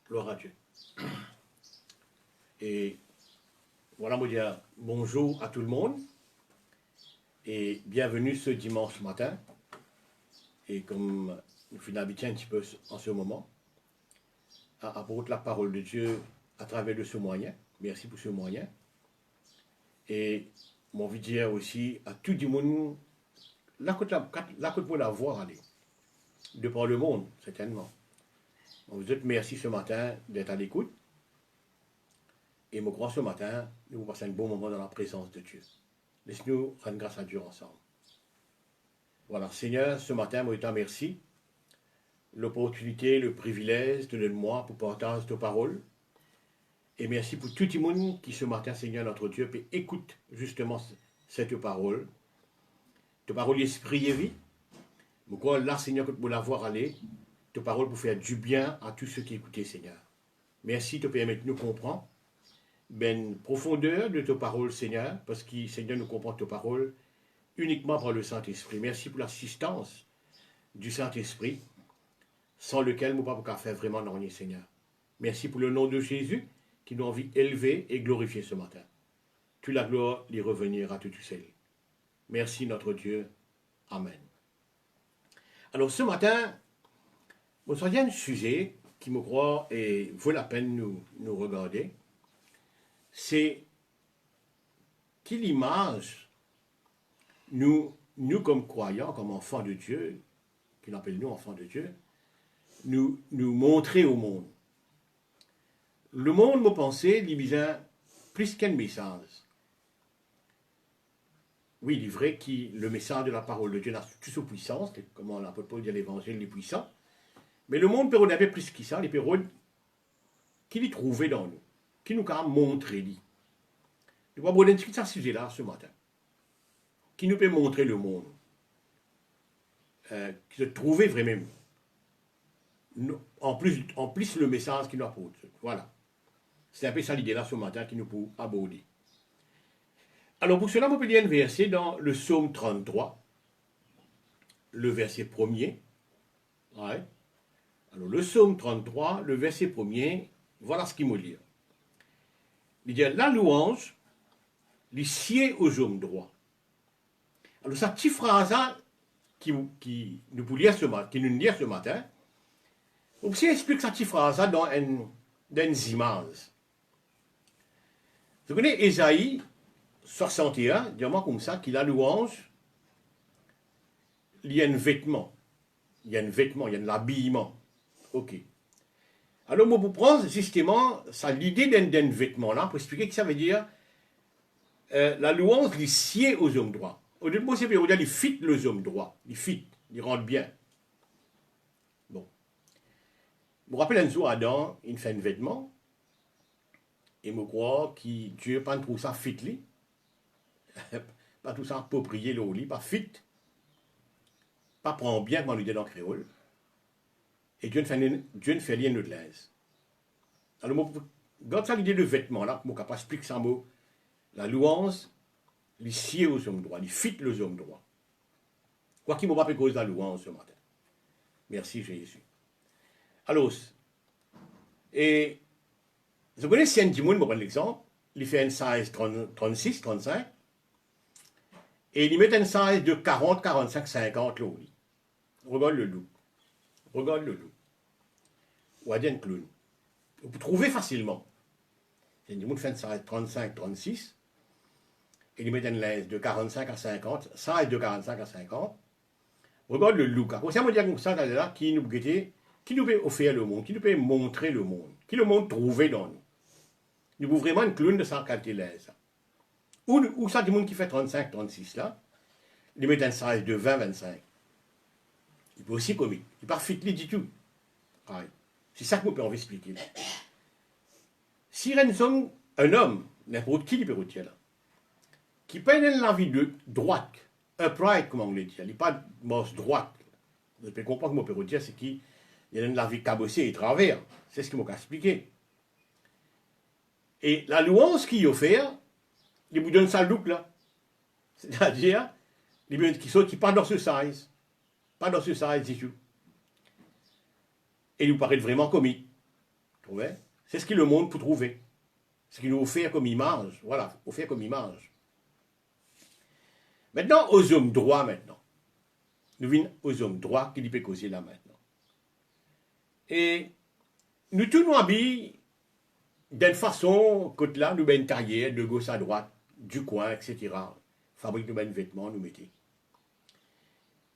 Gloire à Dieu. Et voilà, moi dire bonjour à tout le monde et bienvenue ce dimanche matin. Et comme nous finissons habitués un petit peu en ce moment, à apporter la parole de Dieu à travers de ce moyen. Merci pour ce moyen. Et mon envie de dire aussi à tout le monde, la côte pour la voir aller, de par le monde, certainement. On vous dit merci ce matin d'être à l'écoute. Et je crois ce matin, nous vous passons un bon moment dans la présence de Dieu. Laisse-nous rendre grâce à Dieu ensemble. Voilà, Seigneur, ce matin, moi, je te remercie. L'opportunité, le privilège de moi pour partager ta parole. Et merci pour tout le monde qui ce matin, Seigneur, notre Dieu, écoute justement cette parole. Ta parole, esprit et vie. Je crois là, Seigneur, que pour la voir aller, ta parole pour faire du bien à tous ceux qui écoutent, Seigneur. Merci de permettre de nous comprendre. Ben, profondeur de ta parole, Seigneur, parce que, Seigneur, nous comprend ta parole uniquement par le Saint-Esprit. Merci pour l'assistance du Saint-Esprit, sans lequel nous ne pouvons pas faire vraiment rien, Seigneur. Merci pour le nom de Jésus, qui nous a envie d'élever et glorifier ce matin. Tu la gloire d'y revenir à tout seul. Merci, notre Dieu. Amen. Alors, ce matin, il y a un sujet qui me croit et vaut la peine de nous regarder. C'est quelle image nous comme croyants, comme enfants de Dieu, qui nous appelle nous enfants de Dieu, nous montrer au monde. Le monde, me pensait, il besoin plus qu'un message. Oui, il est vrai que le message de la parole de Dieu a toute sa puissance, comme l'apôtre Paul dit à l'évangile, il est puissant. Mais le monde peut regarder plus que ça, il peut regarder qu'il y trouvé dans nous, qui nous a montré. Nous allons aborder ce sujet-là ce matin, qui nous peut montrer le monde, qui se trouvait vraiment. En plus le message qu'il nous apporte. Voilà. C'est un peu ça l'idée-là ce matin qui nous peut aborder. Alors pour cela, on peut lire un verset dans le psaume 33, le verset 1er. Ouais. Alors le psaume 33, le verset 1er, voilà ce qu'il me dit. Il dit la louange, les sied aux hommes droits. Alors cette petite phrase-là qui nous dit ce matin, on peut expliquer cette petite phrase-là dans une image. Vous connaissez Ésaïe 61, dis-moi comme ça, qu'il a louange, il y a un vêtement. Il y a un vêtement, il y a un habillement. Ok. Alors, moi, pour prendre justement l'idée d'un vêtement-là, pour expliquer que ça veut dire la louange, il sied aux hommes droits. Au début, c'est pour dire, il fit les hommes droits. Il fit, il rentre bien. Bon. Je me rappelle un jour, Adam, il fait un vêtement, et je crois que Dieu pas trouve ça fit, lui. Pas tout ça approprié, le pas fit. Pas prendre bien, comme on lui dit dans le créole. Et Dieu ne fait rien de l'aise. Alors, quand ça l'idée de vêtement, là, je ne expliquer ça mot. La louange, il sied aux hommes droits, il fit les hommes droits. Quoi qu'il m'a pas fait cause de la louange ce matin. Merci Jésus. Alors, et vous connaissez si un dimanche, je prends l'exemple, il fait un size 36, 35, et il met un size de 40, 45, 50 là. Regarde le loup. Regarde le loup. Ou à un clown. Vous pouvez trouver facilement. Si un dimanche fait un size 35, 36, et il met un linge de 45 à 50, size de 45 à 50, regarde le loup. Quand ça me dit comme ça, là, qui nous peut offrir le monde, qui nous peut montrer le monde, qui le monde trouver dans nous. Nous pouvons vraiment une clown de 140 linges. Ou ça, du monde qui fait 35, 36 là, il met un size de 20, 25. Il peut aussi comique. Il n'est pas fit du tout. C'est ça que nous pouvons expliquer. Là. Si un homme, n'importe qui il peut retirer là, qui peine la vie de droite, upright, comme on le dit, il n'est pas de mort droite. Vous pouvez comprendre que mon peut dire, c'est qu'il y a la vie cabossée et travers. C'est ce que je vais expliquer. Et la louange qu'il offert, il vous donne ça look là. C'est-à-dire, qui pas dans ce size. Pas dans ce size du tout. Et il vous paraît vraiment comique. Ouais. C'est ce que le monde peut trouver. Ce qu'il nous offert comme image. Voilà, offert comme image. Maintenant, aux hommes droits, maintenant. Nous venons aux hommes droits qui peut causer là maintenant. Et nous tous nous habillons d'une façon, que là, nous mettons une carrière de gauche à droite, du coin, etc. Fabrique nous vêtements, nous mettons.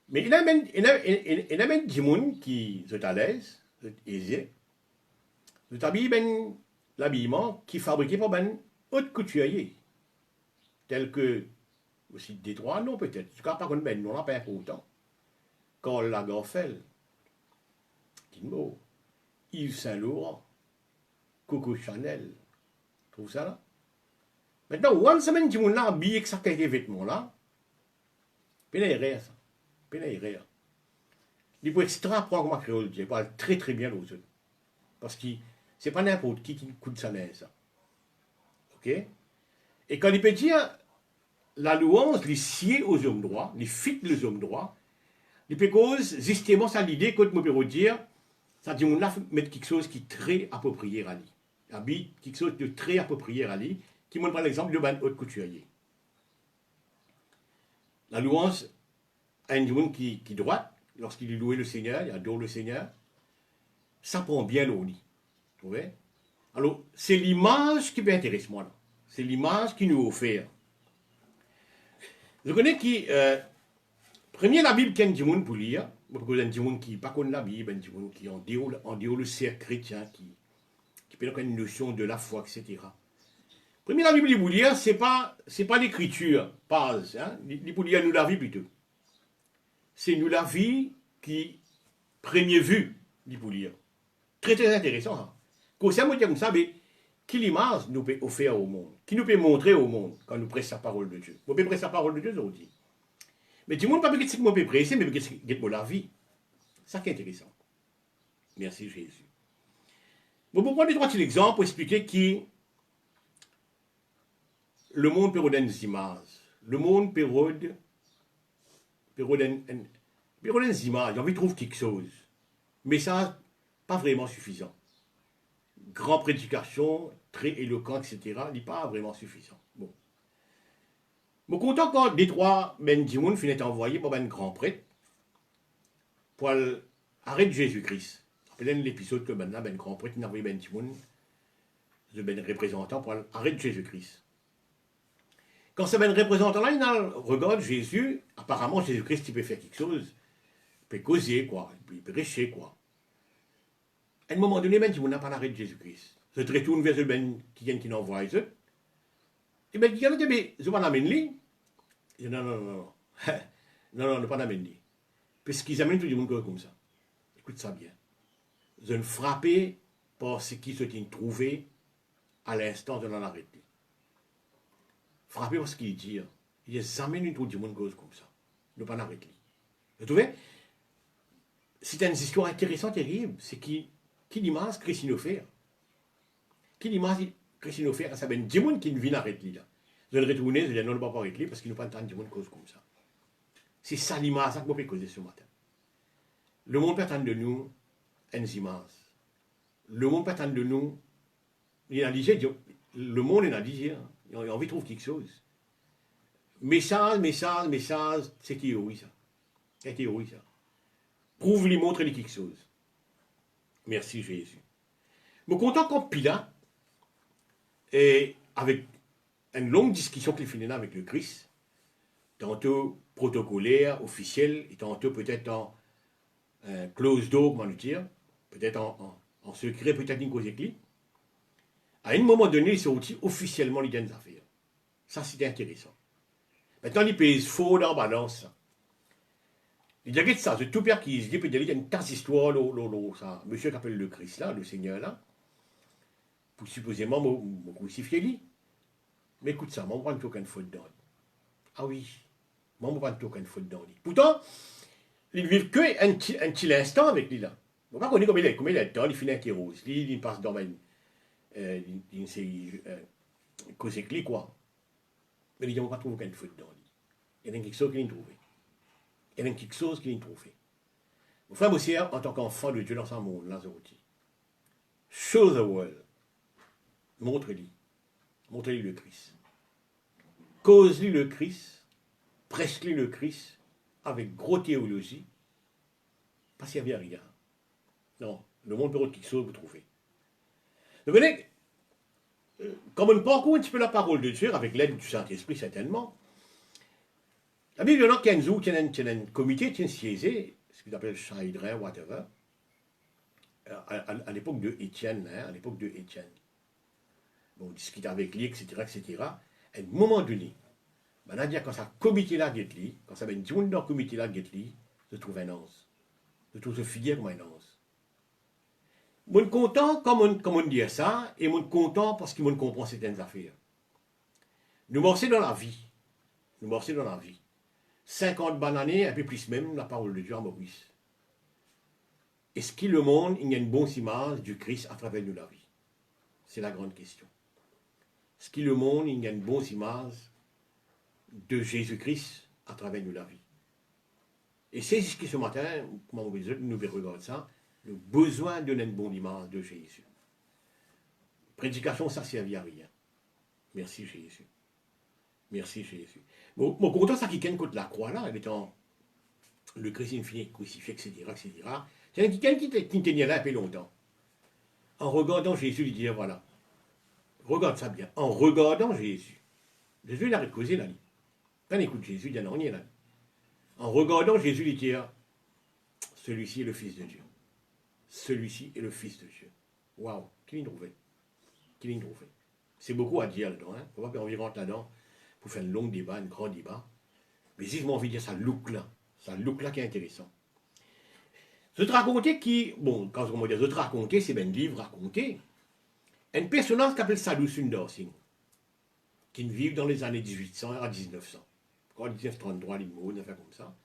Mais il y a même des gens qui sont à l'aise, aisés. Nous habillons l'habillement qui est fabriqué par ben haute couturier. Tel que, aussi Détroit, non peut-être. En tout cas, par contre, ben, on n'a pas pour autant. Karl Lagerfeld, Kimbo, Yves Saint-Laurent, Coco Chanel. Trouve ça là? Maintenant, one semaine, du monde là, habillé avec ça, des vêtements là, pénéré ça. Pénéré. Il faut extra-apprendre ma créole, je parle très très bien aux autres. Parce que c'est pas n'importe qui coûte ça, ça. Ok? Et quand il peut dire, la louange, les sied aux hommes droits, les fit les hommes droits, il peut cause, justement, ça l'idée, quand je peux dire, ça dit, on a mettre quelque chose qui est très approprié à lui. Habille quelque chose de très approprié à lui, qui montre par exemple le ban haute couturier. La louange a une monde qui droite, lorsqu'il loue le Seigneur, il adore le Seigneur, ça prend bien l'eau. Vous voyez? Alors, c'est l'image qui m'intéresse, moi. C'est l'image qui nous offre. Je connais qui, premier la Bible, qu'il y a un monde pour lire, parce qu'il y a un monde qui n'est pas comme la Bible, un monde qui en dehors le cercle chrétien, qui peut avoir une notion de la foi, etc. Premier la Bible, pour lire, c'est pas l'écriture, pas, hein, pour lire nous la vie plutôt. C'est nous la vie qui, premier vue, pour lire. Très très intéressant. Hein. Quand ça me dit comme ça, mais quelle image nous peut offrir au monde? Qui nous peut montrer au monde quand nous prêchons la parole de Dieu? Nous peut prêcher la parole de Dieu aujourd'hui. Mais du monde pas ce que nous peut prêcher, mais ce que la vie. Ça qui est intéressant. Merci Jésus. Bon, pour prendre trois exemples pour expliquer qui le monde peut redonner des images. Le monde peut redonner des images. J'ai envie de trouver quelque chose. Mais ça, pas vraiment suffisant. Grande prédication, très éloquent, etc., n'est pas vraiment suffisant. Bon. Je suis content quand Détroit, ben Dimoun finit envoyé par un grand prêtre pour arrêter Jésus-Christ. Rappelez l'épisode que maintenant, ben grand prêtre n'a envoyé ben Dimoun, ben représentant pour arrêter Jésus-Christ. Quand ce ben représentant-là, il regarde Jésus, apparemment Jésus-Christ, il peut faire quelque chose, il peut causer, quoi, il peut prêcher, quoi. À un moment donné, ben Dimoun n'a pas l'arrêt de Jésus-Christ. Se retourne vers le ben qui vient qui n'envoie eux. Et ben il dit, mais je vais pas l'amener lui. Il dit, non, ne pas l'amener. Parce qu'ils amènent tout le monde comme ça. Écoute ça bien. Je ne frappé par ce qui se tient trouvé à l'instant de l'arrêter. Frappé par ce qu'il dit. Il dit, amènent tout le monde comme ça. Ne pas l'arrêter. Vous trouvez? C'est une histoire intéressante, terrible. C'est qui l'image Christ nous fait. Qui l'image Christ nous fait. Ça ben des gens qui ne viennent arrêter là. Je vais retourner, je vais non, ne pas arrêter parce qu'ils n'ont pas entendu des gens cause comme ça. C'est ça l'image que je peux causer ce matin. Le monde peut attendre de nous une image. Le monde peut attendre de nous. Il a dit, le monde il a dit, il a envie de trouver quelque chose. Message, c'est théorie ça. C'est théorie ça. Prouve-lui, montre-lui quelque chose. Merci Jésus. Je suis content qu'on Pilate, et avec une longue discussion qu'il finit avec le Christ, tantôt protocolaire, officiel, et tantôt peut-être en close door, comment dire, peut-être en secret, peut-être une cause éclipse. À un moment donné, il sortit officiellement les affaires. Ça, c'était intéressant. Maintenant, il pèse faux dans la balance. Il dit que ça, c'est tout pire qui se dit, puis il y a une tasse histoire, ça, monsieur qui appelle le Christ là, le Seigneur là, pour supposément me crucifier lui. Mais écoute ça, moi, je ne prends aucune faute dans lui. Ah oui, moi, je ne prends aucune faute dans lui. Pourtant, il ne vit qu'un petit instant avec lui là. On ne sait pas combien il a de temps, il finit un qui rose, il passe dans une cause éclipse, quoi. Mais il dit, on ne va pas trouver aucune faute dans lui. Il y a quelque chose qu'il a trouvé. Il y a quelque chose qu'il a trouvé. Mon frère, aussi, en tant qu'enfant de Dieu dans ce monde, là, Show the world. Montre-lui. Montre-lui le Christ. Cause-lui le Christ. Prêche-lui le Christ avec gros théologie. Pas servir à rien. Non, le monde peut quelque chose vous trouvez. Vous voyez, comme on parcourt un petit peu la parole de Dieu, avec l'aide du Saint-Esprit certainement, la Bible dit qu'il y a un comité qui est siégé, ce qu'ils appellent Shaidrin, whatever, à l'époque de Étienne, à l'époque de Étienne. Bon, on discute avec lui, etc., etc. À un moment donné, on a dit quand ça comité là get lui, quand ça vient du dans le comité là get lui, je trouve un ange. Je trouve ce figure comme un ange. Je suis content comme on dit ça, et je suis content parce que je comprends certaines affaires. Nous marchons dans la vie. Nous marchons dans la vie. 50 années, un peu plus même, la parole de Dieu à Maurice. Est-ce que le monde, il y a une bonne image du Christ à travers nous la vie? C'est la grande question. Est-ce que le monde, il y a une bonne image de Jésus-Christ à travers nous la vie? Et c'est ce qui ce matin, comment nous regardons ça, le besoin de une bonne image de Jésus. Prédication, ça ne servait à rien. Merci Jésus. Merci Jésus. Mon content, ça qui contre la croix là, étant le Christ infini, crucifié, etc., etc. C'est quelqu'un qui tenait là depuis longtemps. En regardant Jésus, il dit voilà, regarde ça bien. En regardant Jésus, Jésus il a causé là. Quand on écoute Jésus, il dit non, on y est là. En regardant Jésus, il dit celui-ci est le Fils de Dieu. Celui-ci est le Fils de Dieu. Waouh, qui l'a trouvé? Qui l'a trouvé? C'est beaucoup à dire là-dedans. Hein? On va pas environ là-dedans pour faire un long débat, un grand débat. Mais si je m'en envie de dire ça look là qui est intéressant. Je te racontais qui, bon, quand on dit je te racontais, c'est bien un livre raconté. Un personnage qui s'appelle Sadhu Sundar Singh, qui vit dans les années 1800 à 1900. En 1933, il est mort, une affaire comme ça.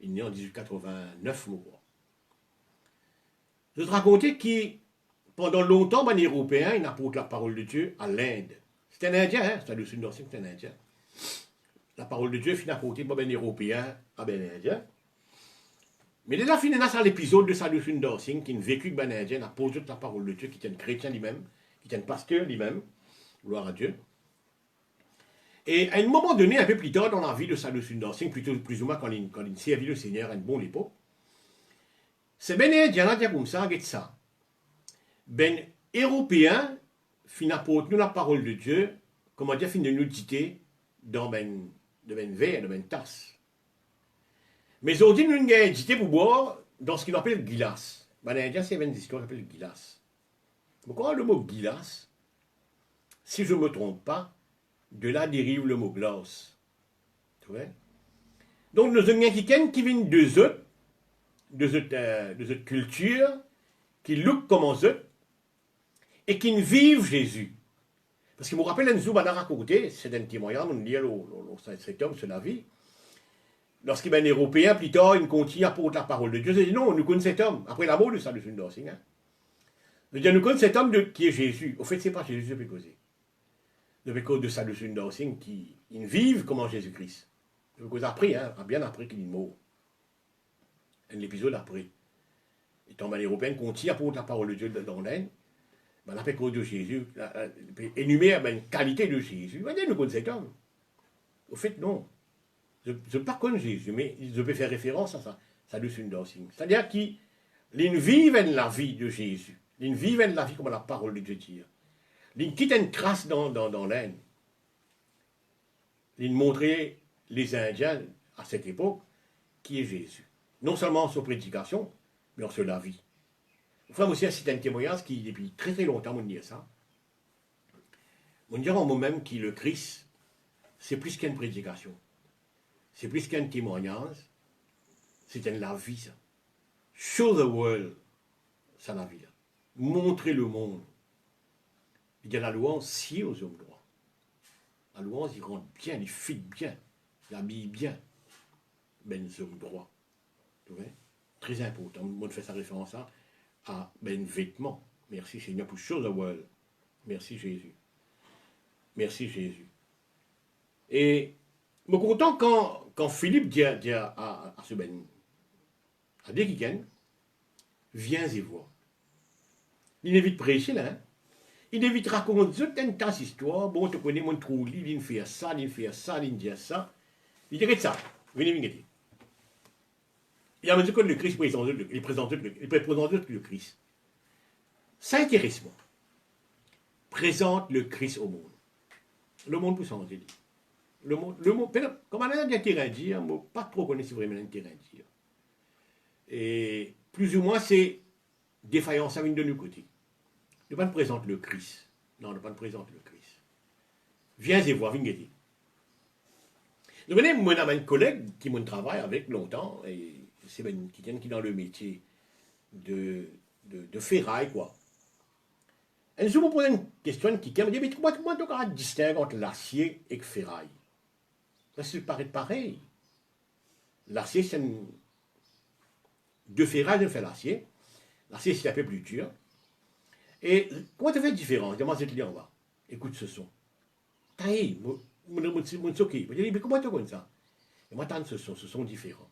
Il est né en 1889, je crois. Je te racontais qui, pendant longtemps, un Européen, il apporte la parole de Dieu à l'Inde. C'est un Indien, hein, Sadhu Sundar Singh, c'est un Indien. La parole de Dieu finit apportée par un Européen à un Indien. Mais déjà, fini là, c'est l'épisode de Sadhu Sundar Singh, qui a vécu avec un Indien, apporte la parole de Dieu, qui est un chrétien lui-même, qui est un pasteur lui-même, gloire à Dieu. Et à un moment donné, un peu plus tard dans la vie de Sadhu Sundar Singh, plus ou moins quand il servit le Seigneur à une bonne époque, c'est ben Indien, là, comme ça, regarde ça. Ben Européen, fin apporte nous la parole de Dieu, comment dire, fin de nous dicter dans ben verre, dans ben tasse. Mais aujourd'hui, nous avons dicté pour boire dans ce qu'il appelle gilas. Ben Indien, c'est une histoire qui s'appelle gilas. Pourquoi le mot gilas? Si je ne me trompe pas, de là dérive le mot glace. Tu vois? Donc, nous avons quelqu'un qui vient de cette culture, qui look comme eux, et qui ne vivent Jésus. Parce que je me rappelle, un jour, on a raconté, c'est un témoignage, on dit, cet homme, c'est la vie. Lorsqu'il est un Européen, plus tard, il continue à porter la parole de Dieu. Il dit, non, nous connaissons cet homme. Après la mort de Sadhu Sundar Singh. Il dit, nous connaissons cet homme qui est Jésus. Au fait, ce n'est pas Jésus, c'est causer. Depuis cause de Sadhu Sundar Singh qui vivent comme Jésus-Christ. Depuis cause après, hein, bien après qu'il est mort. Un épisode après. Étant un Européen continue à porter la parole de Dieu dans l'Inde, ben, après cause de Jésus, énumère une qualité de Jésus. Ben, nous connaissons cet homme. Au fait, non. Je ne sais pas connaître Jésus, mais je peux faire référence à ça. Sadhu Sundar Singh. C'est-à-dire qu'ils vivent la vie de Jésus. Ils vivent la vie comme la parole de Dieu dit. Ils quittent une trace dans l'Inde. Ils montraient les Indiens à cette époque qui est Jésus. Non seulement en sa prédication, mais en la vie. Enfin, aussi, c'est un témoignage qui, depuis très très longtemps, on dit ça. On dirait en moi-même que le Christ, c'est plus qu'une prédication. C'est plus qu'un témoignage. C'est la vie, ça. Show the world, c'est la vie. Là. Montrer le monde. Il y a la louange si aux hommes droits. La louange, il rentre bien, il fit bien, il habille bien. Ben, les hommes droits. Tu vois? Très important. Moi, je fais sa référence à ben vêtements. Merci Seigneur pour show the world. Merci Jésus. Merci Jésus. Et je suis content quand Philippe dit à ce ben, à Dekiken, viens et vois. Il évite prêcher là. Hein. Il évite raconter une tas d'histoires. Bon, tu connais mon trou, il vient faire ça, il fait ça, il dit ça. Il dirait ça. Venez, venez. Il a dit que le Christ présente le Christ. Ça intéresse moi. Présente le Christ au monde. Le monde peut s'en dire. Le monde, comme on a un terrain à dire, je ne pas trop connaître vraiment un terrain à dire. Et plus ou moins, c'est défaillance à une de nos côtés. Ne pas nous présenter le Christ. Non, ne pas nous présenter le Christ. Viens et vois, viens guetter. Vous voyez, moi, j'ai un collègue qui me travaille avec longtemps, et c'est qui est dans le métier de ferraille, quoi. Un jour, je me posais une question qui me dit, mais comment tu distingues entre l'acier et le ferraille? Ça paraît pareil. L'acier, c'est de ferraille, on fait l'acier. L'acier, c'est un peu plus dur. Et comment tu fais la différence? Demande cette ligne en bas. Écoute ce son. Taï, mon soké. Je dis, mais comment tu connais ça? Et moi, t'entends ce son différent.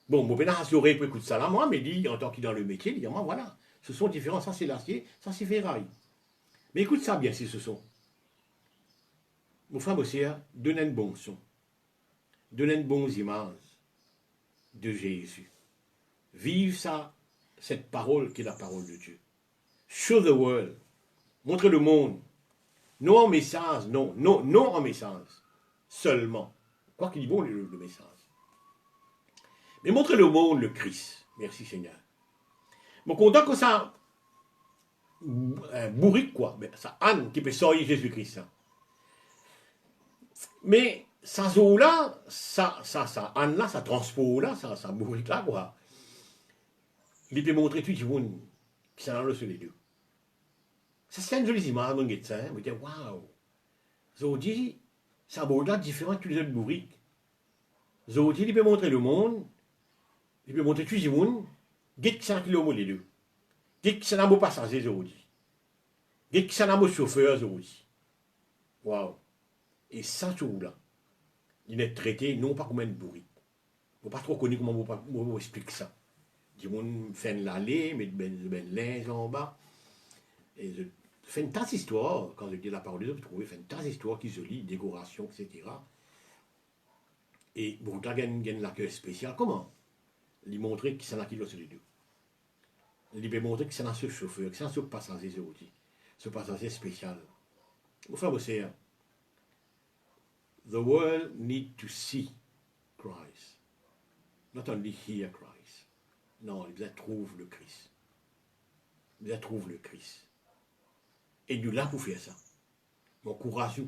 Bon, mon pénal a l'oreille pour écouter ça là, moi, mais dit, en tant qu'il est dans le métier, il dit, moi, voilà, ce son différent, ça c'est l'acier, ça c'est ferraille. Mais écoute ça bien, c'est ce son. Mon frère Bossier, donne un bon son. Donne une bonne image de Jésus. Vive ça, cette parole qui est la parole de Dieu. Show the world. Montre le monde. Non en message, non en message. Seulement. Quoi qu'il dit bon le message. Mais montre le monde le Christ. Merci Seigneur. Mon content que ça bourrique quoi. Ça Anne qui peut sortir Jésus-Christ. Ça. Mais ça zo là, ça Anne là, ça transpose là, ça bourrique là quoi. Il peut montrer tout le monde qui s'en a sur les deux. Ça c'est une jolie image, mon médecin. Je me dis, waouh! Zodi, ça a différent que les autres bourriques. Zodi, il peut montrer le monde, il peut montrer tout le monde, qui s'en a les deux. Qui s'en a mon passager, Zodi. Qui s'en a mon chauffeur, Zodi. Waouh! Et ça, tout là, il est traité non pas comme un bourrique. Je ne pas trop connu comment on explique ça. Du monde fait l'allée, met ben linge en bas. Et je fais une tas d'histoires, quand je dis la parole de Dieu, vous trouvez, fait une tas d'histoires qui se lit, décoration, etc. Et bon, là, il y a un accueil spécial. Comment? Il montrer qu'il s'en a qui l'autre les deux. Il peut montrer que c'est dans ce chauffeur, que c'est dans ce passager aussi. Ce passager spécial. Mon frère, c'est the world need to see Christ. Not only hear Christ. Non, ils trouvent le Christ. Ils trouvent le Christ. Et nous là pour faire ça. Mon courage.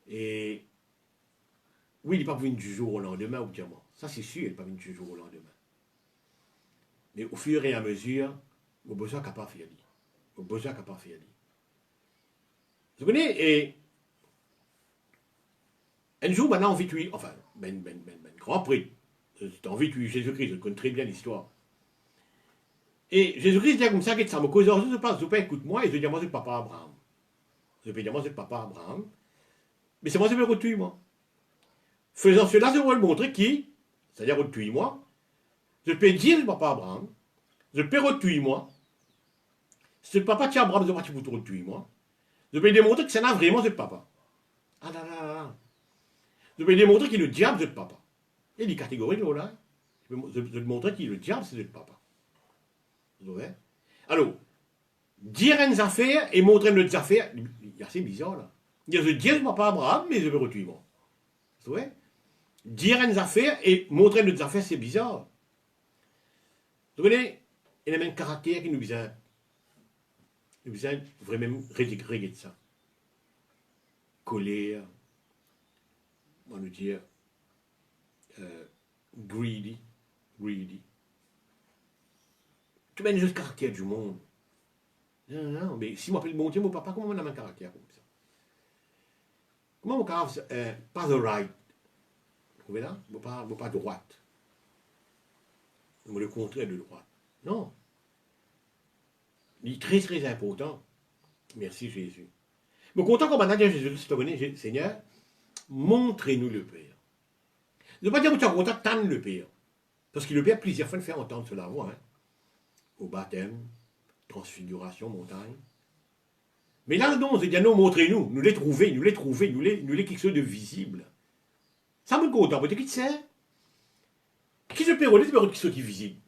Et oui, il n'est pas venu du jour au lendemain, ou diamant. Ça, c'est sûr, il n'est pas venu du jour au lendemain. Mais au fur et à mesure, mon besoin n'a pas fait. Mon besoin n'a pas fait. Vous connaissez, et un jour, maintenant, on vit tuer, enfin, grand prix. C'est envie de tuer Jésus-Christ, je connais très bien l'histoire. Et Jésus-Christ dit comme ça, que ça me cause, je ne passe pas, écoute-moi, et je dis, moi, c'est papa Abraham. Je peux dire, moi, c'est papa Abraham. Mais c'est moi, je vais retuer, moi. Faisant cela, je vais le montrer qui, c'est-à-dire retuer, moi. Je peux dire, c'est papa Abraham. Je peux retuer, moi. C'est le papa qui Abraham, je ne vais pas te retuer, moi. Je peux démontrer que c'est là vraiment, c'est le papa. Ah là là là là. Je peux démontrer que le diable, c'est le papa. Il y a des catégories là. Je vais te montrer que le diable, c'est le papa. Alors, dire une affaire et montrer une affaire, c'est assez bizarre là. Je dis, je ne pas Abraham, mais je vais retuer moi. Vous voyez? Dire une affaire et montrer une affaire, c'est bizarre. Vous voyez, il y a même un caractère qui nous vient vraiment régler de ça. Colère, on va dire, greedy. Tu mets juste le caractère du monde. Non, mais si je m'appelle mon Dieu, mon papa, comment on a un caractère comme ça? Comment mon caractère, pas the right? Vous voyez là? Pas droite. Le contraire de droite. Non. Il est très très important. Merci Jésus. Mais content comme on a dit à Jésus, Seigneur, montrez-nous le Père. Ne pas dire que tu as content de le Père. Parce que le Père, plusieurs fois, le fait entendre cela. Hein. au baptême, transfiguration, montagne. Mais là, non, c'est dire non, montrez-nous, nous les trouver, nous les trouver, nous les quelque chose de visible. Ça me content, vous qui c'est? Qui se perd, c'est quelque chose qui est visible.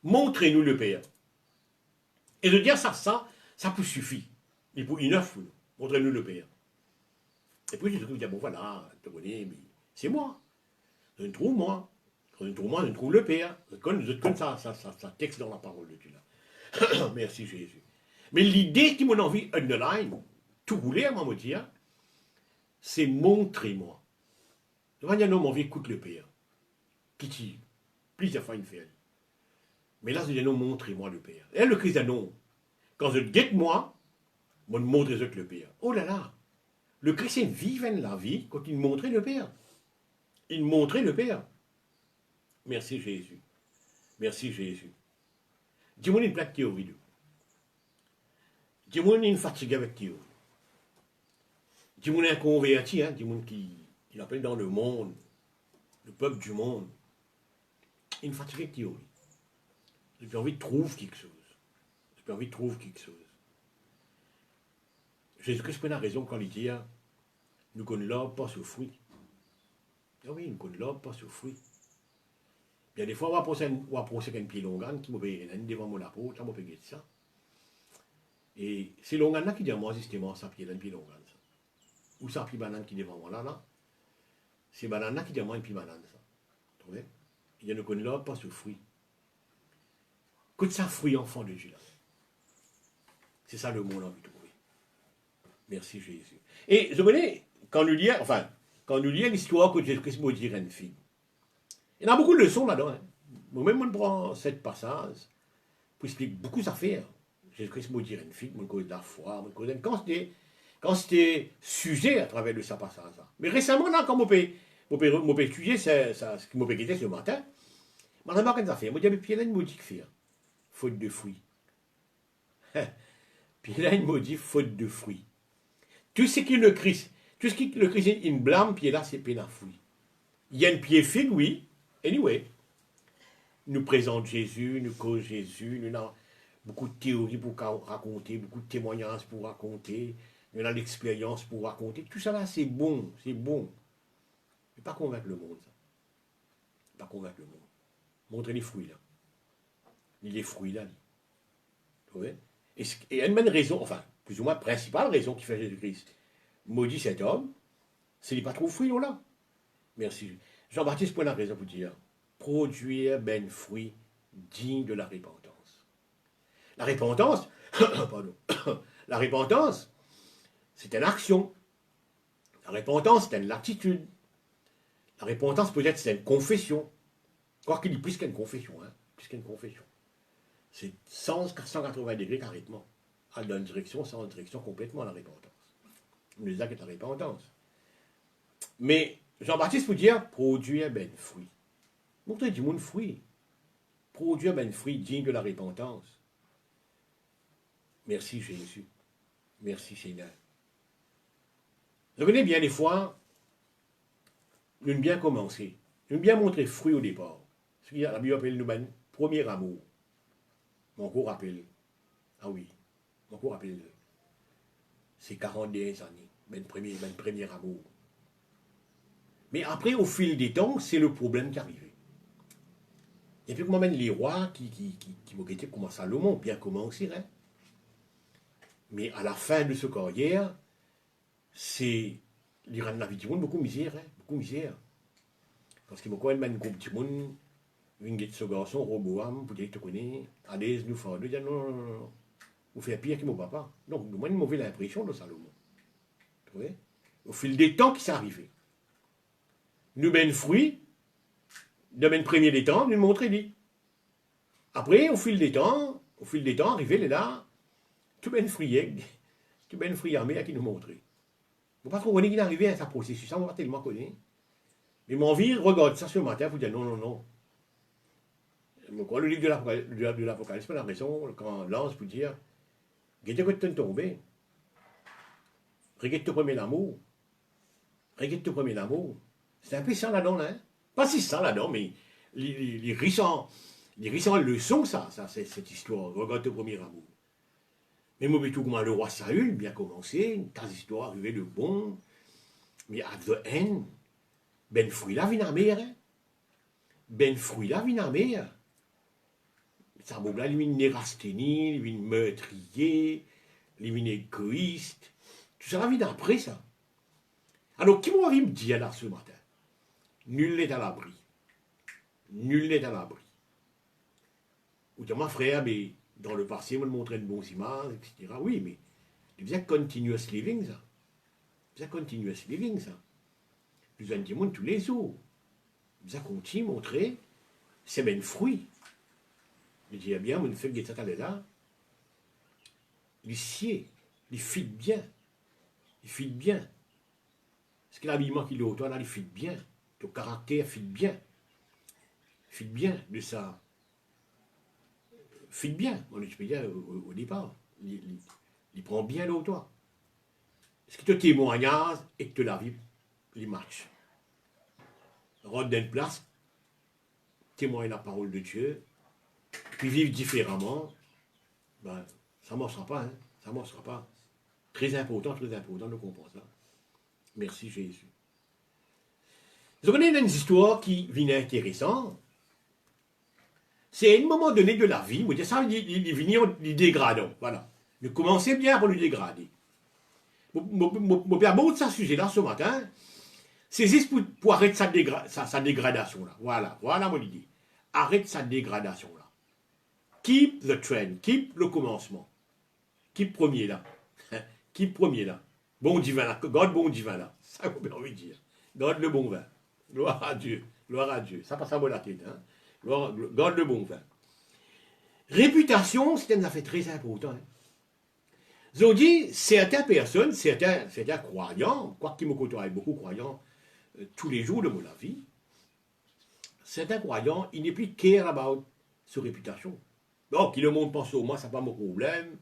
Montrez-nous le Père. Et de dire ça peut suffire. Et pour une œuvre, montrez-nous le Père. Et puis, je dis, bon voilà, c'est moi. Je ne trouve moi. Je ne trouve moi, je ne trouve le Père. Je connais ça texte dans la parole de Dieu là. Merci Jésus. Mais l'idée qui m'a envie underline, tout rouler à me dire, c'est montrez-moi. Je vais dire non, mon vie écoute le Père. Pitié. Please find fail. Mais là, je dis non, montrez-moi le Père. Et le Christ dit non. Quand je guette moi, je montre le Père. Oh là là. Le chrétien vivait la vie quand il montrait le Père. Il montrait le Père. Merci Jésus. Merci Jésus. Dis-moi une plaque théorie. Dis-moi une fatigue avec théorie. Dis-moi un converti, hein, dis-moi qui appelle dans le monde, le peuple du monde. Une fatigue avec théorie. J'ai envie de trouver quelque chose. J'ai envie de trouver quelque chose. Jésus-Christ a raison quand il dit, nous connaissons pas ce fruit. Ah oui, nous connaissons pas ce fruit. Bien des fois, on va penser un pied longan qui m'a payé devant mon apôtre, ça m'a payé ça. Et c'est longan là qui dit à moi, justement, ça pied longan. Ou ça pied banane qui devant moi là. C'est banane là qui dit à moi un pied banane ça. Vous trouvez? Il ne connaissons pas ce fruit. Que ça fruit enfant de Dieu là. C'est ça le mot là, vous trouvez. Merci Jésus. Et je connais, quand nous lisons l'histoire que Jésus-Christ m'a dit à une fille, il y a beaucoup de leçons là-dedans. Hein. Moi-même, je prends cette passage pour expliquer beaucoup d'affaires. Jésus-Christ m'a dit à une fille, je cause de la foi, quand c'était sujet à travers de sa passage. Mais récemment, là, quand je peux étudier ce qui m'a quitté ce matin, je me remarque une affaire. Je me dis, mais Pierre, il m'a dit que faire faute de fruits. Puis là, il m'a dit faute de fruits. Tout ce qui le Christ, il blâme, puis là, c'est peine à fruits. Il y a une pied figue, oui. Anyway, nous présente Jésus, nous cause Jésus, nous avons beaucoup de théories pour raconter, beaucoup de témoignages pour raconter, nous avons l'expérience pour raconter. Tout ça là, c'est bon, c'est bon. Mais pas convaincre le monde, ça. Pas convaincre le monde. Montrer les fruits là. Les fruits là. Vous voyez? Et il y a une bonne raison, enfin, plus ou moins principale raison qui fait Jésus-Christ. Maudit cet homme, c'est qu'il n'est pas trop fruit là. Merci. Jean-Baptiste prend la raison pour dire produire ben fruit digne de la repentance. La repentance, pardon, la repentance, c'est une action. La repentance, c'est une attitude. La repentance, peut-être, c'est une confession. Quoi qu'il y ait plus qu'une confession, hein, plus qu'une confession. C'est 180 degrés carrément. À dans une direction, sans direction complètement la repentance. On nous a que la repentance. Mais Jean-Baptiste peut dire produire ben fruit. Montrez du monde fruit. Produire ben fruit digne de la repentance. Merci Jésus. Merci Seigneur. Vous connaissez bien des fois, nous avons bien commencé. Nous avons bien montré fruit au départ. Ce que la Bible appelle nous ben premier amour. Mon cours rappelle. Ah oui. Mon cours rappelle. C'est 40 années. Ben premier amour. Mais après, au fil des temps, c'est le problème qui est arrivé. Et puis, moi-même, les rois qui m'ont été comme Salomon, bien commencé, hein. Mais à la fin de ce carrière, c'est l'Iran de la vie du monde, beaucoup de misère, hein, beaucoup de misère. Parce qu'il y a beaucoup de groupe du monde, une guette ce garçon, Roboam, pour dire que tu connais, allez, nous faire deux, non, vous faites pire que mon papa. Donc, moi, une mauvaise impression de Salomon. Vous voyez? Au fil des temps qui s'est arrivé. Nous ben fruit, de ben premier des temps, nous montrer dit. Après, au fil des temps, arrivé là, tout ben fruit armé à qui nous montrer. Vous ne pouvez pas trop qu'il est arrivé à sa processus, ça on va tellement connaître. Mais mon vie regarde ça ce matin pour dire non. Quand le livre de l'Apocalypse, on a raison, quand lance pour dire, regarde que tu es tombé, regarde ton premier amour, c'est un peu ça là-dedans, hein. Pas si ça là-dedans, mais les riches Il dit, c'est une leçon, ça, c'est cette histoire. Regarde le premier amour. Mais moi, tout comment le roi Saül, bien commencé, une tas d'histoires arrivée de bon. Mais at the end, ben fruit la vie en mer. Hein? Ben fruit la vie en mer. Ça m'a là, il vient nérasthénie, il vient meurtrier, il vient égoïste. Tout ça la vie d'après, ça. Alors, qui m'a envie de me dire là ce matin? Nul n'est à l'abri. Nul n'est à l'abri. Ou dire, mon frère, mais dans le passé, on me montrait de bons images, etc. Oui, mais il faisait continuous living, ça. Il faisait continuous living, ça. Plus un petit monde tous les jours. Il faisait continuer, montrer, c'est bien fruit. Je dis, eh bien, on fait que ça là. Il sied, il fit bien. Il fit bien. Parce que l'habillement qu'il a autour, là, il fit bien. Ton caractère fit bien. Fit bien de ça. Fit bien, on peut dire au départ. Il prend bien l'autre. Ce qui te témoignage et que te la vie, les matchs. Rendre d'une place, témoigner la parole de Dieu, puis vivre différemment, ben, ça ne marchera pas. Hein? Ça ne marchera pas. Très important de comprendre ça. Merci Jésus. Vous connaissez une histoire qui vient intéressante. C'est à un moment donné de la vie, vous dites ça, il vient le dégradant. Voilà. Mais commencez bien pour le dégrader. Mon père beaucoup de ça sujet là ce matin. C'est juste pour arrêter sa dégradation là. Voilà mon idée. Arrête sa dégradation là. Keep the trend, keep le commencement. Keep premier là. Keep premier là. Bon divin là. God bon divin là. Ça vous bien envie de dire. God le bon vin. Gloire à Dieu. Gloire à Dieu. Ça passe à la tête. Hein? God le bon vin. Réputation, c'est une affaire très importante. Hein? Ils ont dit, certaines personnes, certains croyants, quoi qu'ils me côtoient beaucoup croyants tous les jours de mon vie, certains croyants, ils n'est plus care about sa réputation. Donc, qui le monde pense au moins, ça n'a pas mon problème.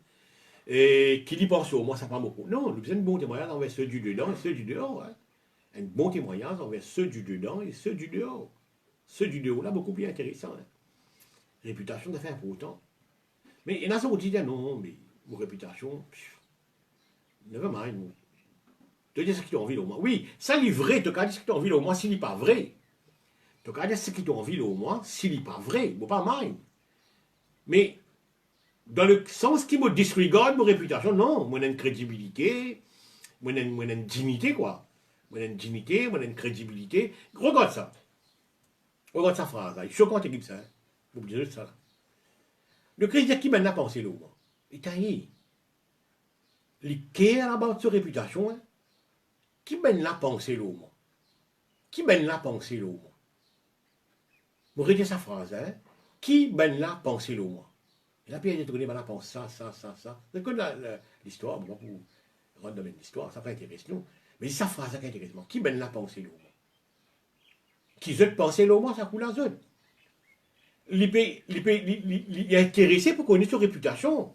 Et qui y pense au moins, ça n'a pas mon problème. Non, nous besoin de bon témoignage envers ceux du dedans et ceux du dehors. Hein. Un bon témoignage envers ceux du dedans et ceux du dehors. Ceux du dehors, là, beaucoup plus intéressant. Hein. Réputation, ça fait important. Mais il y en a qui ont dit, non, mais mon réputation, never mind. Tu dis ce qui t'en envie au moins. Oui, ça est vrai, tu as dit ce qui t'en envie au moins s'il n'est pas vrai. Tu as dit ce qui t'en envie au moins s'il n'est pas vrai. Bon, pas mind. Mais, dans le sens qui me disregarde mon réputation, non, moi j'ai une crédibilité, moi j'ai une dignité, quoi. Moi j'ai une dignité, moi j'ai une crédibilité. Regarde ça. Regarde sa phrase, là. Il est choquant, t'équipe ça. Vous me direz ça, là. Le chrétien qui m'a pensé, là, moi. Il t'a dit. Il care about sa réputation, hein. Qui m'a pensé, là, moi. Qui m'a pensé, là, moi. Vous retenez sa phrase, hein. Qui m'a pensé, là, moi. Et là, puis il a dit, la pense ça. C'est comme l'histoire, bon, pour rendre dans l'histoire, ça peut intéresser nous. Mais sa phrase, ça intéresse moi. Qui m'a pensé, là, moi. Qui veut penser, là, moi, ça coule à zone. Il est intéressé pour connaître sa réputation.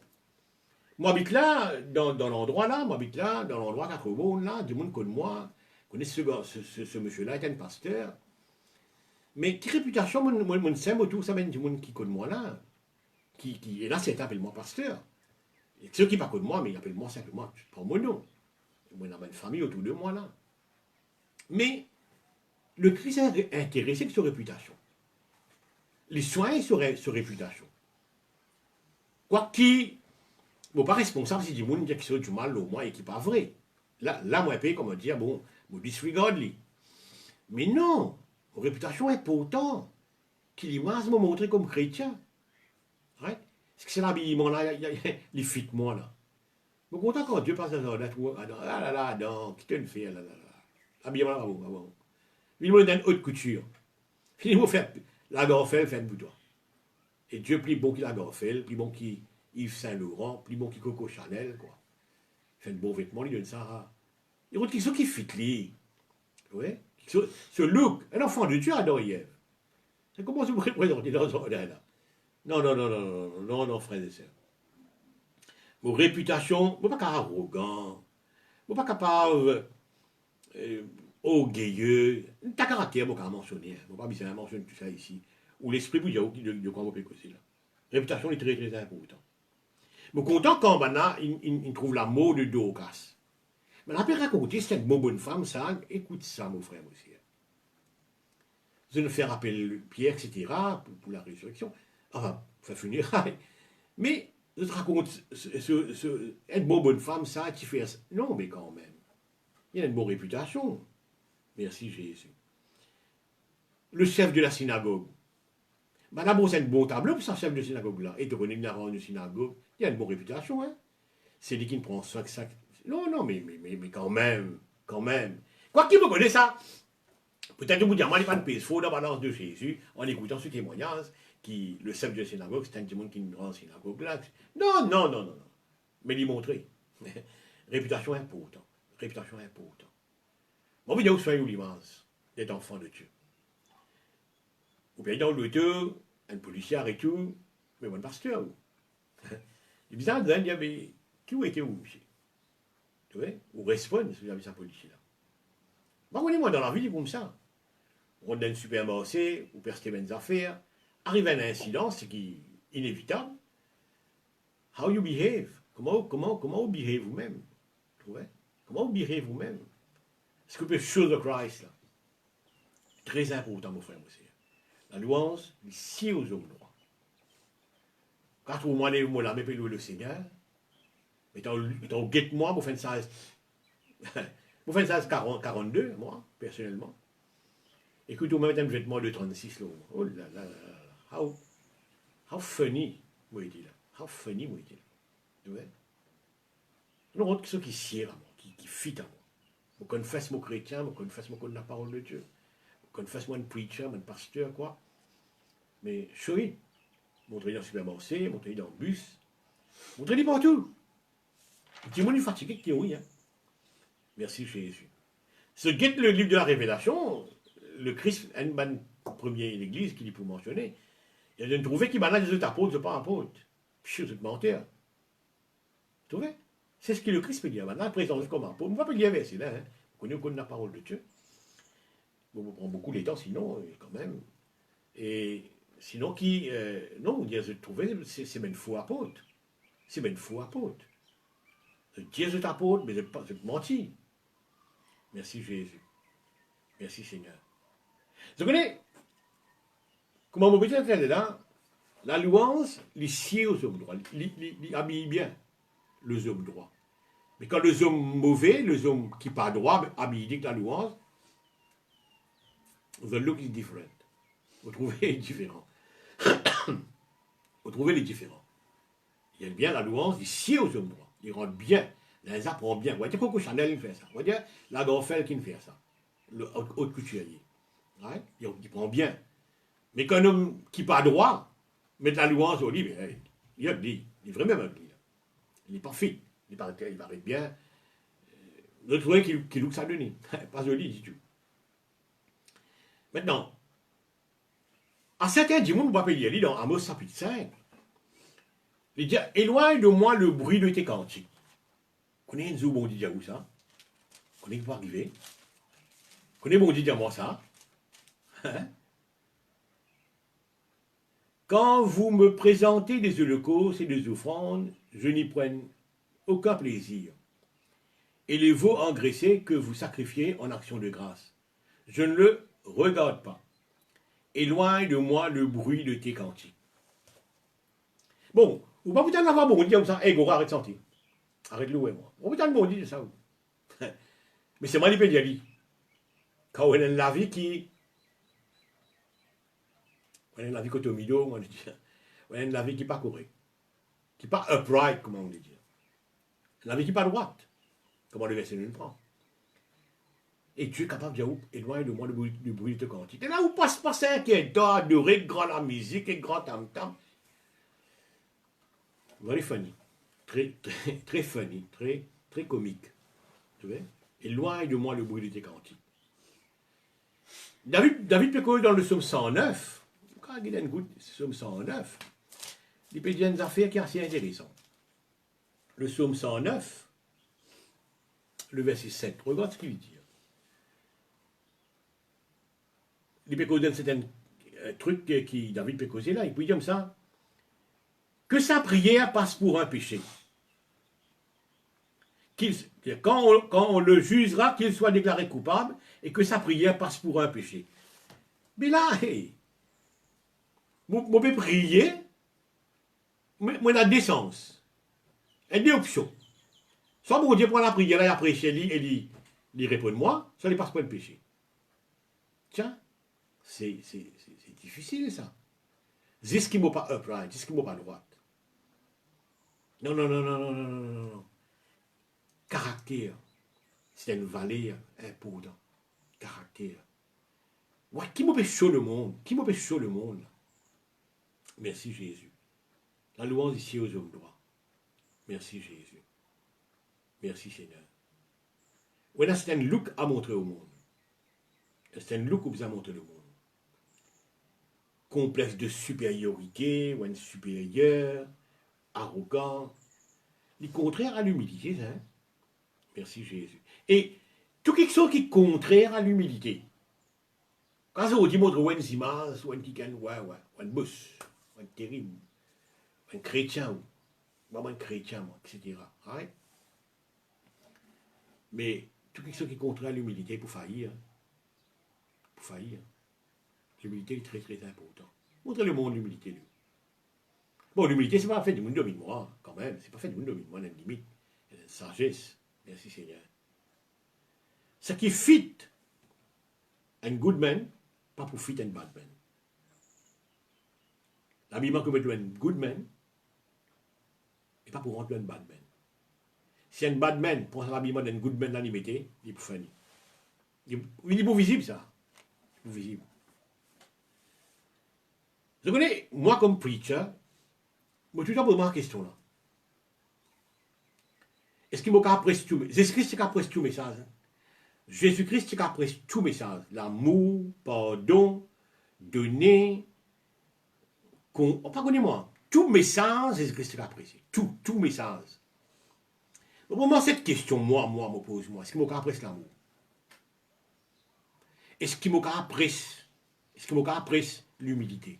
Moi, j'habite là, dans l'endroit là, dans l'endroit 80, là, du monde connaît moi, connaît ce monsieur-là, est un pasteur. Mais quelle réputation, mon sème autour, ça vient du monde qui connaît moi là. Et là, c'est appelle moi pasteur. Et ceux qui ne parlent pas de moi, mais ils appellent moi simplement, je prends mon nom. Moi, j'ai une famille autour de moi là. Mais le Christ est intéressé avec sa réputation. Les soins sur réputation. Quoi qu'il ne pas responsable si du monde qui fait du mal au moins et qui n'est pas vrai. Là, moi, je peux comme dire, bon, je disregard lui. Mais non, ma réputation est important. Qu'il image me montrer comme chrétien. Right? Parce que c'est l'habillement là, les fit moi là. Je suis content quand Dieu passe dans la tour. Ah là là, non, qui te le fait, là là là. L'habillement là, bon. Il me donne haute couture. Il me fait la gorfelle, fait pour toi. Et Dieu, plus bon qu'il la gorfelle, plus bon qu'il Yves Saint-Laurent, plus bon qu'il Coco Chanel, quoi. Fait de beaux vêtements, il donne ça. Il y a qui fit lui. Ouais? Ce look, un enfant de Dieu adore Yves. C'est comment vous représentez dans ce là. Non, frères et sœurs. Vos réputations, vous n'êtes pas arrogant, vous n'êtes pas capable orgueilleux. Ta caractère, vous n'avez pas mentionné, vous n'avez pas besoin de mentionner tout ça ici. ou l'esprit pour dire de quoi vous pouvez causer là. Réputation est très très important. Mais content quand maintenant il trouve la mot de Dorcas. Mais la peut raconter, c'est une bonne femme, ça, écoute ça, mon frère, aussi. Vous allez faire appel Pierre, etc., pour la résurrection, enfin, pour faire funérailles. Mais, je te raconte, être bonne femme, ça, tu fais ça. Non, mais quand même. Il a une bonne réputation. Merci Jésus. Le chef de la synagogue. Madame, c'est un bon tableau pour ce chef de synagogue là. Et tu connais une rang de synagogue. Il a une bonne réputation, hein. C'est lui qui ne prend 5 sacs. Non, non, mais quand même, quand même. Quoi qu'il me connaisse ça, peut-être vous dire, moi, il n'y a pas de pèse faux dans la balance de Jésus, en écoutant ce témoignage, qui, le chef de la synagogue, c'est un petit monde qui nous rend synagogue là. Non, non, non, non, non. Mais lui montrer. Réputation importante. Réputation importante. Bon, vous vous soyez l'immense d'être enfant de Dieu. Ou bien dans le deux, un policier et tout, mais bon pasteur. Il est bizarre de dire, mais qui vous était où, monsieur? Tu vois? Ou répondre si vous avez sa policier là. Bon, moi dans la vie, comme ça. On donne un supermarché, ou percer mes affaires, arrive à un incident, c'est qui inévitable. How you behave? Comment vous behave vous-même? Tu vois? Comment vous behave vous-même? Est-ce que vous pouvez show the Christ là? Très important, mon frère, monsieur. La louange, ici aux hommes droits. Quand vous m'en avez là, mais le Seigneur, étant guette-moi, vous faites ça, vous faites ça 42, moi, personnellement. Écoute, vous mettez un vêtement de 36, là. Oh là là là là. How funny, moi, il dit là. How funny, moi, il dit là. Tu vois? Non, ceux qui sirent à moi, qui fit à moi. Je confesse mon chrétien, je confesse mon la parole de Dieu. Je confesse mon preacher, mon pasteur, quoi. Mais, chérie, montrez dans le supermarché, montrez dans le bus, montrez partout. Petit monde est fatigué qui oui, hein. Merci Jésus. Ce guette le livre de la Révélation, le Christ, un premier l'église qu'il pour mentionner, il a trouvé qu'il manage les autres apôtres, c'est pas apôtres. Puis c'est menteur. Tu vois? C'est ce que le Christ peut dire. Maintenant, présence comme apôtre. On ne va pas lire verset là, hein. On connaît la parole de Dieu. On prend beaucoup les temps, sinon, quand même. Et sinon, non, Dieu se trouver, c'est même faux apôtre. C'est même faux apôtre. Dieu est apôtre, mais c'est menti. Merci Jésus. Merci Seigneur. Vous connaissez, comment mon petit entendait là, la louange, les sied aux hommes droits, les habille bien les hommes droits. Mais quand les hommes mauvais, les hommes qui pas droits, habillent la louange, the look is different. Vous trouvez différent. Vous trouvez les différents. Il y a bien la louange, il sied aux hommes droits. Il rentre bien. Les apprend bien. Vous voyez, Coco Chanel qui fait ça. Vous voyez, la Gonfelle qui fait ça. Le haut couturier. Ouais? Il prend bien. Mais qu'un homme qui pas droit, met de la louange au lit, il est vraiment ugly. Il n'est pas fit. Il va être bien. Vous trouvez qu'il look ça donné. Pas joli du tout. Maintenant, à certains dimanches, on va payer dans Amos chapitre 5. Il dit, éloigne de moi le bruit de tes cantiques. Vous connaissez un bon dit où ça? Vous connaissez qui peut arriver? Vous connaissez bon dit moi ça? Hein? Quand vous me présentez des holocaustes et des offrandes, je n'y prends aucun plaisir. Et les veaux engraissés que vous sacrifiez en action de grâce, je ne le regarde pas. Éloigne de moi le bruit de tes cantiques. Bon, vous ne pouvez pas avoir bon dit comme ça. Hé, Gora, arrête de sentir. Arrête de louer, moi. On peut pas bon dit de ça. Mais c'est moi qui peux dire. Quand on a la vie qui. On a la vie côté au milieu, on dit. On a la vie qui n'est pas correcte. Qui n'est pas upright, comment on dit. La vie qui n'est pas droite. Comment le verset nous le prend. Et Dieu est capable de dire, éloigne de moi le bruit de cantique. Et là, où passe pas ça qui est adoré, grand la musique et grand tam-tam. Very funny. Très, très, très funny. Très, très comique. Tu vois? Éloigne de moi le bruit de tes cantiques. David peut dans le psaume 109, quand il a une goutte, psaume 109, il peut dire une affaire qui est assez intéressante. Le psaume 109, le verset 7, regarde ce qu'il dit. Il peut dire une certaine un truc qui David peut causer là, il peut dire comme ça, que sa prière passe pour un péché. Quand on le jugera, qu'il soit déclaré coupable, et que sa prière passe pour un péché. Mais là, hey, on peut prier, mais on a des sens, et des options. Soit mon Dieu prend la prière, et après, il répond moi, ça ne passe pas le péché. Tiens, c'est difficile ça. C'est ce qui m'a pas upright, c'est ce qui m'a pas droite. Non, non, non, non, non, non, non, non. Caractère, c'est une valeur importante. Caractère. Ouais, qui m'a chaud le monde? Qui m'a chaud le monde? Merci Jésus. La louange ici aux hommes droits. Merci Jésus. Merci Seigneur. Voilà, c'est un look à montrer au monde. C'est un look que vous a montré le monde. Complexe de supériorité, ou un supérieur, arrogant. Le contraire à l'humilité, hein? Merci Jésus. Et tout quelque chose qui est contraire à l'humilité. Quand on dit montre un image, ou un kikan, un boss, un terrible, un chrétien, ou un chrétien, etc. Right? Mais tout quelque chose qui est contraire à l'humilité pour faillir. Pour faillir. L'humilité est très très important. Montrez le monde l'humilité. Bon, l'humilité, c'est pas fait du monde domine moi, quand même. C'est pas fait du monde domine moi, il y a une limite. Il y a une sagesse. Merci Seigneur. Ce qui fit un good man, pas pour fit un bad man. L'habillement que veut un good man, et pas pour rendre un bad man. Si un bad man prend l'habillement d'un good man dans l'imité, il est pour funny. Il est pour visible, ça. Il est pour visible. Vous connaissez, moi comme preacher, je me suis toujours posé ma question là. Est-ce qu'il m'a appris tout Jésus-Christ qui a appris tout message. Jésus-Christ qui a appris tout message. L'amour, pardon, donner, pardonnez-moi, tout message, Jésus-Christ qui a appris. Tout message. Au moment cette question, moi, me pose, est-ce qu'il m'a appris l'amour? Est-ce qu'il m'a appris l'humilité?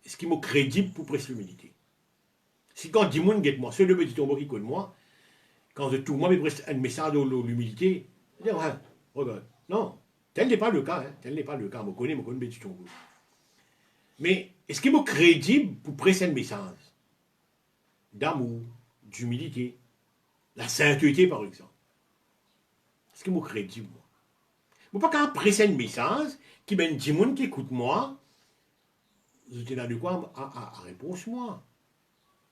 Est-ce qu'il m'a crédible pour presser l'humilité? Si quand dit moun get moi, celui de petit tombeau qui connaît moi, quand je tout moi, mais presse un message de l'humilité, je dis, ouais, regarde. Non, tel n'est pas le cas, hein, tel n'est pas le cas. Je connais petit tombeau. Mais est-ce qu'il m'a crédible pour presser un message d'amour, d'humilité, la sainteté par exemple? Est-ce qu'il m'a crédible, moi? Je ne peux pas presser un message qui m'a dit moun qui écoute moi, je dis là de quoi à réponse moi.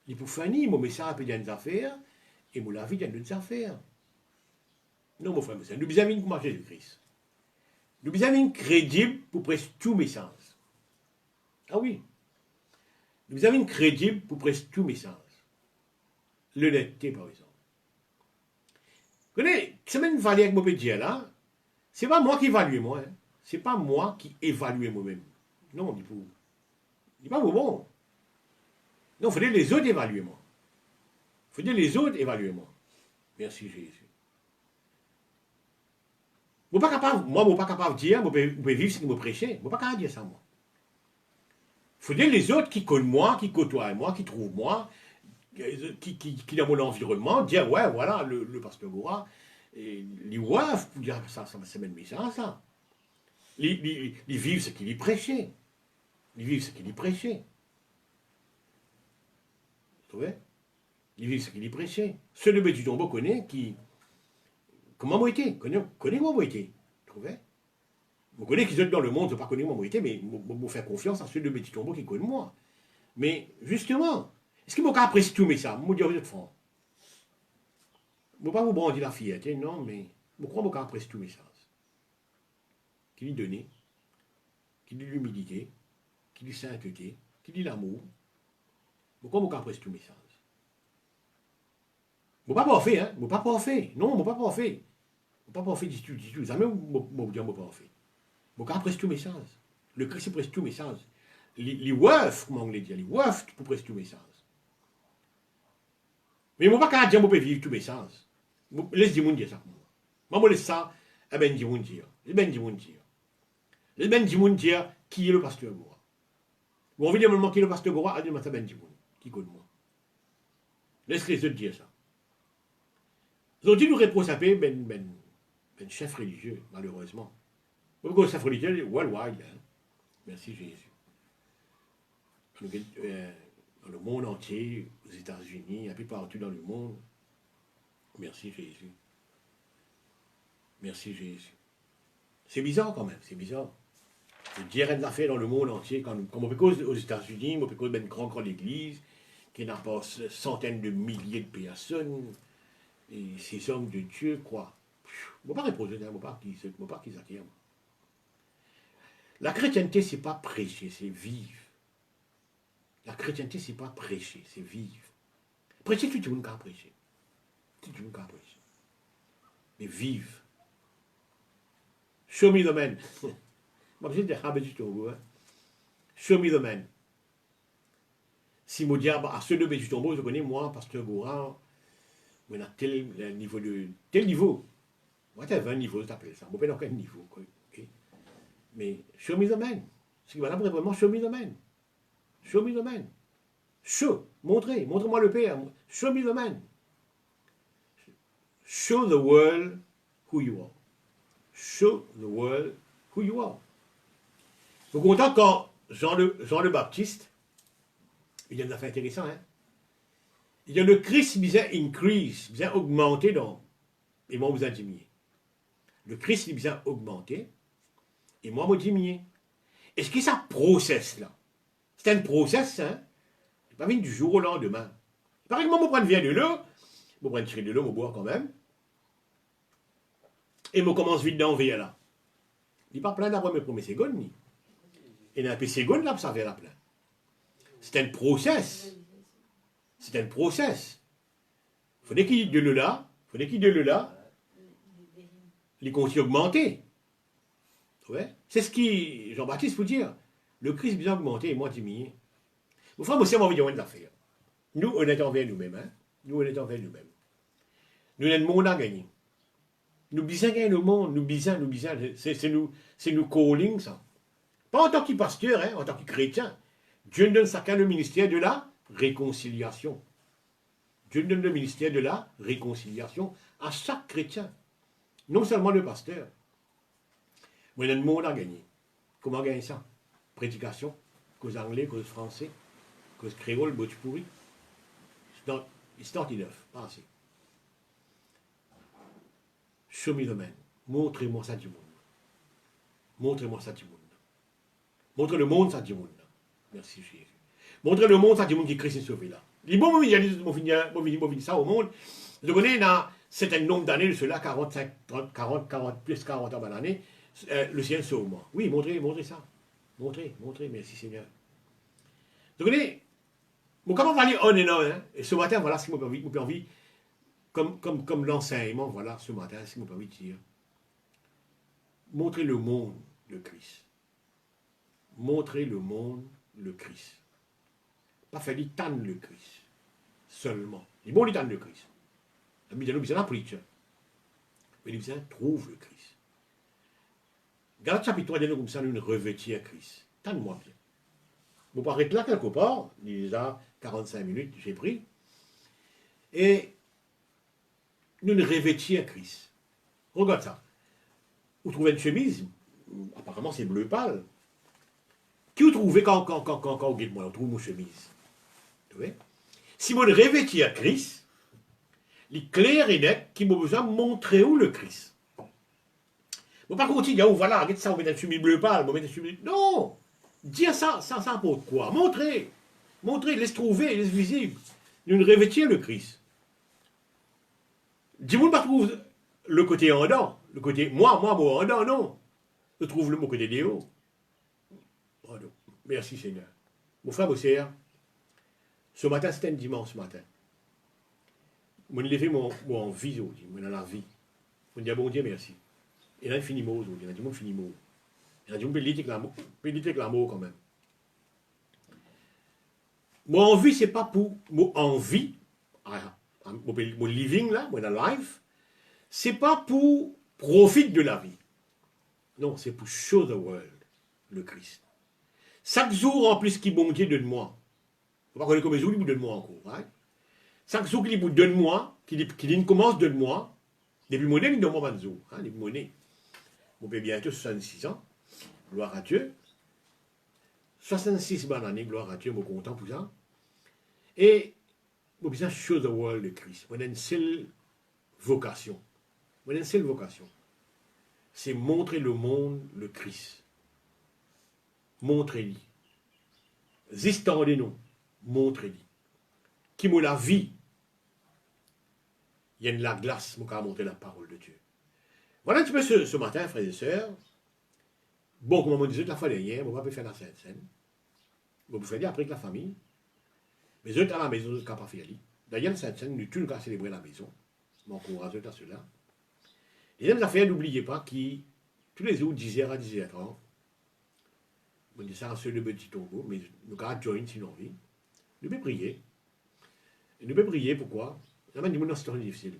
Il pour finir, mon message peut dire des affaires, et mon avis dire d'autres affaires. Non, mon frère, nous besoin de comment Jésus-Christ. Nous besoin crédible pour presque tout message. Ah oui. Nous besoin crédible pour presque tout message. L'honnêteté, par exemple. Vous connaissez, c'est même une valeur que je peux dire là, c'est pas moi qui évalue moi, hein. C'est pas moi qui évalue moi-même. Non, il n'est pas bon. Non, il faudrait les autres évaluer moi. Il faudrait les autres évaluer moi. Merci Jésus. Je ne suis pas capable de dire, je peux vivre ce que je prêchais. Je ne suis pas capable de dire ça moi. Il faudrait les autres qui connaissent moi, qui côtoient moi, qui trouvent moi, qui dans mon environnement, dire, ouais, voilà, le pasteur Goura, les ouaf, pour dire, ça c'est même ça, ça. Ils vivent ce qu'il prêchait. Ils vivent ce qu'il prêchait. Vous trouvez? Ils vivent ce qu'il prêchait. Ceux de Bétu Tombeau connaît qui. Comment moi été? Connais moi été. Vous trouvez? Vous connaissez qu'ils sont dans le monde, je ne sais pas connaître moi été, mais vous faire confiance à ceux de Bétu Tombeau qui connaissent moi. Mais justement, est-ce qu'ils m'ont apprécié tout mais ça? Moi, je vous êtes franc. Je ne vais pas vous brandir la fierté, non, mais je crois qu'ils m'ont apprécié tout message. Qui lui donner, qui lui l'humilité, qui lui sainteté, qui lui l'amour. Pourquoi vous appréciez tout message? Je ne vais pas parfait, hein? Je ne vais pas parfait. Non, je ne vais pas parfait. Je ne vais pas parfait du tout. Jamais je ne vais dire pas parfait. Je vais apprécier tout message. Le Christ presse tout message. Les wafs, comment on les dit, les wafs pour presser tout message. Mais je ne vais pas dire que je peux vivre tout message. Laisse dire ça pour moi. Moi, je laisse ça, eh bien, dire. Eh bien, dire. Les ben du monde dire qui est le pasteur Gora. Bon, on veut dire moment qui est le pasteur Gora, à dire ça ben du monde, qui connaît moi. Laisse les autres dire ça. Ils ont dit nous réprocher ben chef religieux, malheureusement. Pourquoi le chef religieux, worldwide, hein? Merci Jésus. Dans le monde entier, aux États-Unis, un peu partout dans le monde. Merci Jésus. Merci Jésus. C'est bizarre quand même, c'est bizarre. Il y a des affaires dans le monde entier, comme on peut cause aux États-Unis, on peut cause une grande église, qui n'a pas centaines de milliers de personnes, et ces hommes de Dieu, quoi. Je ne vais pas répondre, je ne vais pas qu'ils acquièrent. La chrétienté, ce n'est pas prêcher, c'est vivre. La chrétienté, ce n'est pas prêcher, c'est vivre. Prêcher, tout le monde peut prêcher. Tout le monde peut prêcher. Mais vivre. Show me the man. Show me the man. Si je dis à ceux de du tombeau, je connais moi, pasteur Gora, on a tel niveau de. Tel niveau. Moi, tu as 20 niveaux, tu appelles ça. Je ne sais pas dans quel niveau. Okay? Mais show me the man. C'est que madame vraiment show me the man. Show me the man. Show. Montrez-moi le Père. Show me the man. Show the world who you are. Show the world who you are. Vous content quand Jean le Baptiste, il y a une affaire intéressante, hein? Il y a le Christ bien increase, bien augmenté dans, et moi vous a diminué. Le Christ bien augmenté, et moi vous diminué. Est-ce que ça process là? C'est un process, hein? C'est pas venu du jour au lendemain. Par exemple, moi, je prends viens de l'eau, je prends tirer de l'eau, je bois quand même, et je commence vite d'enlever là. Il n'est pas plein d'avoir mes premiers secondes, ni. Et dans les secondes, là, ça verra plein. C'est un process. C'est un process. Il faudrait qu'il y ait de l'eau là, les continue augmenter. Ouais. C'est ce qui, Jean-Baptiste, faut dire. Le Christ bien augmenté et moi diminué. Mon frère, moi aussi, on va dire une affaire. Nous, on est envers nous-mêmes. Hein? Nous, on est envers nous-mêmes. Nous, on a le monde à gagner. Nous bisons gagner le monde. Nous bisons. C'est nous calling, ça. Pas en tant que pasteur, hein, en tant que chrétien. Dieu nous donne chacun le ministère de la réconciliation. Dieu nous donne le ministère de la réconciliation à chaque chrétien. Non seulement le pasteur. Mais il y a le monde à gagner. Comment gagner ça? Prédication, cause anglais, cause français, cause créole, bojpuri. It's not enough, pas assez. Show me the man. Montrez-moi ça du monde. Montrez-moi ça du monde. Montrez le monde ça du monde. Merci Jésus. Montrez le monde ça du monde qui Christ est sauvé là. Les bons il y a des ça au monde. Je connais dans certain nombre d'années de cela, 45, 30, 40, plus 40 ans par l'année, le ciel sauve moi. Oui, montrez ça. Montrez, merci Seigneur. Vous connaissez, comment on va aller on et on, hein? Et ce matin, voilà ce que m'a envie, comme l'enseignement, voilà, ce matin, ce que m'a envie de dire. Montrez le monde, le Christ. Montrez le monde, le Christ. Pas faire tanner le Christ, seulement. Il est bon, tanner le Christ. Mais il y a un preacher. Mais il trouve le Christ. Galate chapitre 3, il y a comme ça une revêtir Christ. Tanne-moi bien. Vous pouvez arrêter là quelque part, déjà 45 minutes, j'ai pris. Et nous revêtir Christ. Regarde ça. Vous trouvez une chemise, apparemment c'est bleu pâle. Qui vous trouvez quand vous dites moi, on trouve une chemise? Vous voyez? Si vous revêtir Christ, les clairs et nets qui m'ont besoin de montrer où le Christ. Vous pas continuer, voilà, regarde ça, on met une chemise bleu pâle, on met une chemise. Non! Dire ça pour quoi? Montrer, laisse trouver, laisse visible. Nous revêtir le Christ. Dis-moi pas trouve le côté en dedans, le côté moi en dedans, non. Je trouve le mot côté des hauts. Oh non. Merci Seigneur. Mon frère, mon sœur, ce matin, c'était un dimanche matin. Je me levé mon vie, je me dans la vie. Je me dis, bon Dieu, merci. Et là, il finit mot, il y a du monde finit mot. Il y a du monde avec l'amour quand même. Mon envie, c'est pas pour mon envie, mon living là, mon life, c'est pas pour profiter de la vie. Non, c'est pour show the world. le Christ. Chaque jour, en plus, qui bon Dieu donne-moi. On va connaître combien de jours il vous donne-moi encore. Right? Chaque jour qu'il vous donne-moi, qu'il commence donne-moi, depuis mon nez, il donne-moi 20 jours. Hein, depuis mon nez. Mon père bientôt 66 ans. Gloire à Dieu. 66 bonnes années, gloire à Dieu, je suis content pour ça. Et, je besoin show the world de Christ. Moi, j'ai une seule vocation. Moi, j'ai une seule vocation. C'est montrer le monde le Christ. Montrez-lui. Zistandez-nous. Montrez-lui. Qui m'a la vie. Il y a de la glace, je vais montrer la parole de Dieu. Voilà un petit peu ce matin, frères et sœurs. Bon, comme on me disait la fois dernière, on va pas faire la Sainte-Seine. On va faire après avec la famille. Mais eux, à la maison, ils ne pas faire. D'ailleurs, la Sainte-Seine, nous tous nous célébrer à la maison. Je m'encourage à cela. Et les affaires, n'oubliez pas qui, tous les jours, 10h à 10h30, on dit ça en seul de petit tombeau, mais nous avons joint si l'on vit. Nous pouvons prier. Et nous pouvons prier pourquoi? Il y a des gens dans une situation difficile.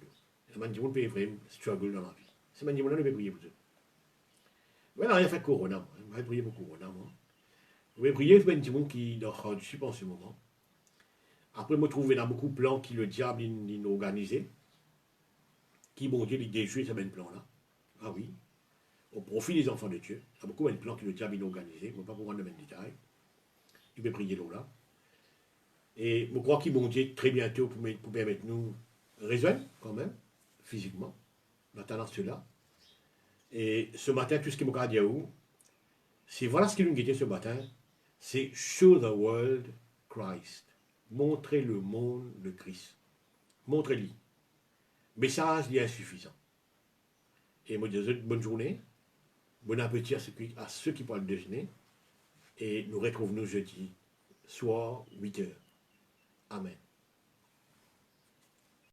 Il y a des gens qui peuvent vraiment struggle dans la vie. C'est des gens qui peuvent prier pour eux. Voilà, rien fait Corona. On va prier pour Corona. On va prier pour des gens qui sont en hardship en ce moment. Après, je trouve qu'il y a beaucoup de plans qui le diable a organisé. Qui, bon Dieu, il déjoué ce même plan-là. Ah oui. Au profit des enfants de Dieu. Il y a beaucoup de plans qui le diable a organisé. Je ne vais pas pouvoir donner le détail. Il peut prier là. Et je crois qu'il bon Dieu très bientôt pour permettre nous raisonner quand même, physiquement, en attendant cela. Et ce matin, tout ce qui m'a dit c'est voilà ce qui nous guettait ce matin, c'est show the world Christ. Montrer le monde le Christ. Montrez-lui. Message est insuffisant. Et moi, je vous souhaite bonne journée, bon appétit à ceux qui pourront le déjeuner. Et nous retrouvons jeudi soir, 8h. Amen.